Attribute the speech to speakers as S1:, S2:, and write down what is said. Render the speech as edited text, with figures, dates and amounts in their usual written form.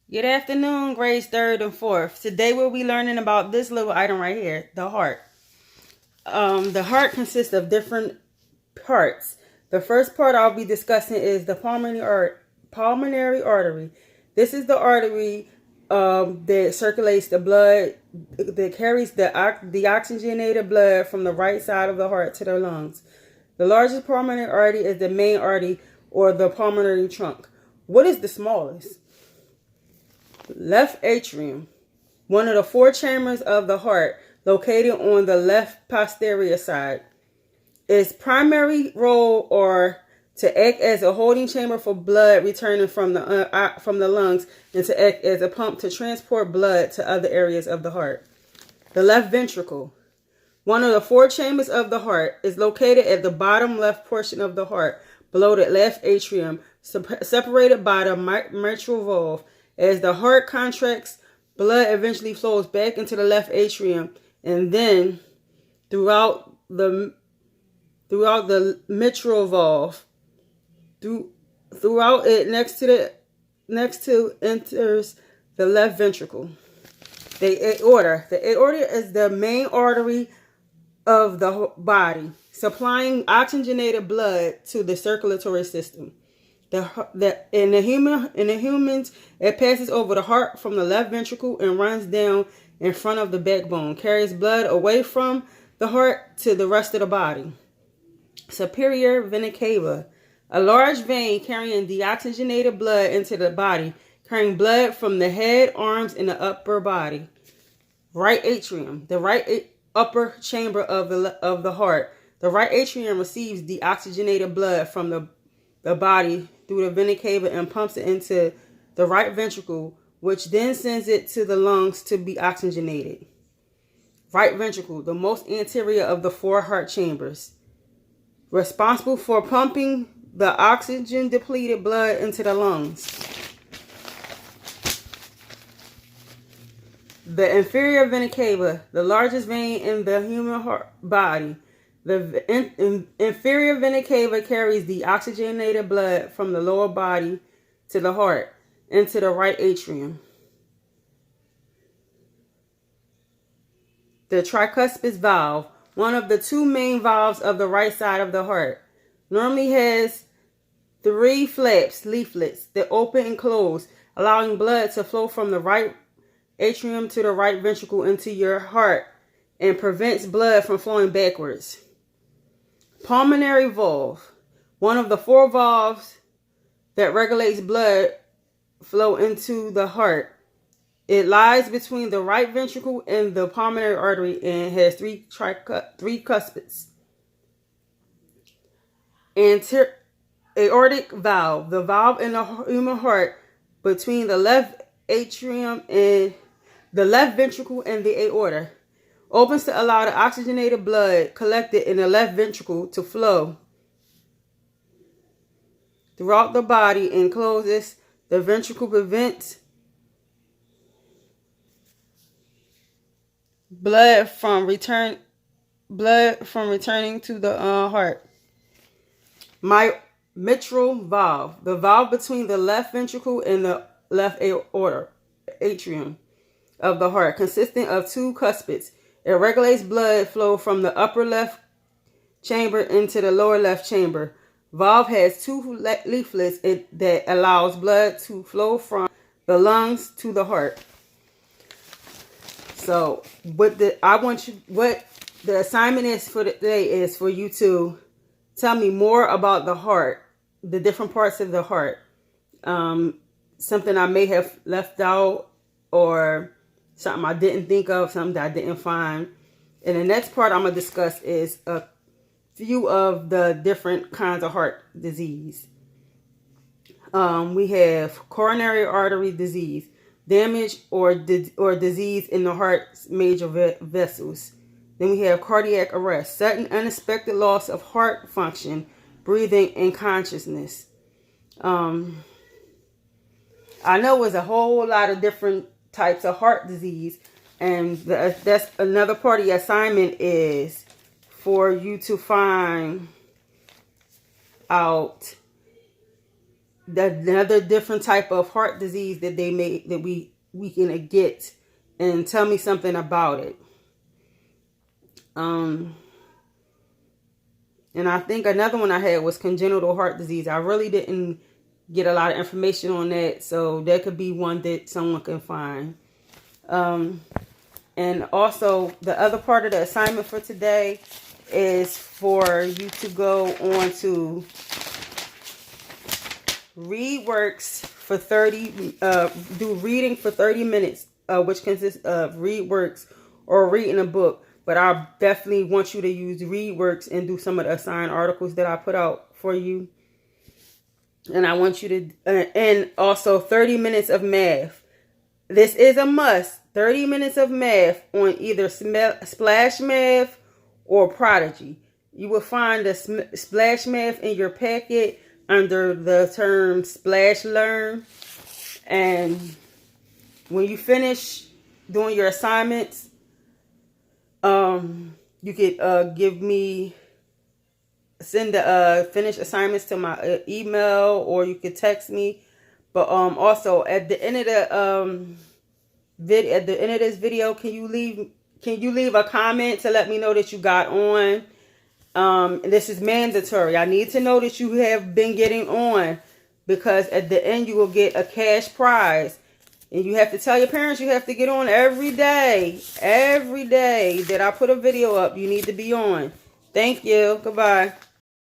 S1: Good afternoon, grades 3rd and 4th. Today we'll be learning about this little item right here, the heart. The heart consists of different parts. The first part I'll be discussing is the pulmonary artery. This is the artery that circulates the blood, that carries the oxygenated blood from the right side of the heart to the lungs. The largest pulmonary artery is the main artery, or the pulmonary trunk. What is the smallest? Left atrium, one of the four chambers of the heart, located on the left posterior side. Its primary role are to act as a holding chamber for blood returning from the lungs, and to act as a pump to transport blood to other areas of the heart. The left ventricle, one of the four chambers of the heart, is located at the bottom left portion of the heart, below the left atrium, separated by the mitral valve. As the heart contracts, blood eventually flows back into the left atrium, and then throughout the mitral valve, throughout it next to enters the left ventricle. The aorta is the main artery of the body, supplying oxygenated blood to the circulatory system. In the humans, it passes over the heart from the left ventricle and runs down in front of the backbone, carries blood away from the heart to the rest of the body. Superior vena cava, a large vein carrying deoxygenated blood into the body, carrying blood from the head, arms, and the upper body. Right atrium, the right upper chamber of the heart. The right atrium receives deoxygenated blood from the body through the vena cava and pumps it into the right ventricle, which then sends it to the lungs to be oxygenated. Right ventricle, the most anterior of the four heart chambers, responsible for pumping the oxygen-depleted blood into the lungs. The inferior vena cava, the largest vein in the human body. The inferior vena cava carries the oxygenated blood from the lower body to the heart into the right atrium. The tricuspid valve, one of the two main valves of the right side of the heart, normally has three leaflets that open and close, allowing blood to flow from the right atrium to the right ventricle into your heart, and prevents blood from flowing backwards. Pulmonary valve, one of the four valves that regulates blood flow into the heart. It lies between the right ventricle and the pulmonary artery and has three cuspids. Aortic valve, the valve in the human heart between the left atrium and the left ventricle and the aorta, opens to allow the oxygenated blood collected in the left ventricle to flow throughout the body and closes the ventricle, prevents blood from returning to the heart. Mitral valve, the valve between the left ventricle and the left atrium of the heart, consisting of two cuspids. It regulates blood flow from the upper left chamber into the lower left chamber. Valve has two leaflets that allows blood to flow from the lungs to the heart. So, what the assignment is for today is for you to tell me more about the heart, the different parts of the heart. Something I may have left out, or something I didn't think of, something that I didn't find. And the next part I'm going to discuss is a few of the different kinds of heart disease. We have coronary artery disease, damage or disease in the heart's major vessels. Then we have cardiac arrest, sudden unexpected loss of heart function, breathing, and consciousness. I know there's a whole lot of different types of heart disease, and that's another part of the assignment is for you to find out another different type of heart disease that they made that we can get, and tell me something about it. And I think another one I had was congenital heart disease. I really didn't get a lot of information on that, so that could be one that someone can find. And also, the other part of the assignment for today is for you to go on to ReadWorks for 30, do reading for 30 minutes, which consists of ReadWorks or reading a book. But I definitely want you to use ReadWorks and do some of the assigned articles that I put out for you. And I want you to, and also 30 minutes of math. This is a must. 30 minutes of math on either Splash Math or Prodigy. You will find the Splash Math in your packet under the term Splash Learn. And when you finish doing your assignments, you could send the finished assignments to my email, or you could text me. But also at the end of this video, can you leave a comment to let me know that you got on? This is mandatory. I need to know that you have been getting on, because at the end you will get a cash prize. And you have to tell your parents you have to get on every day. Every day that I put a video up, you need to be on. Thank you. Goodbye.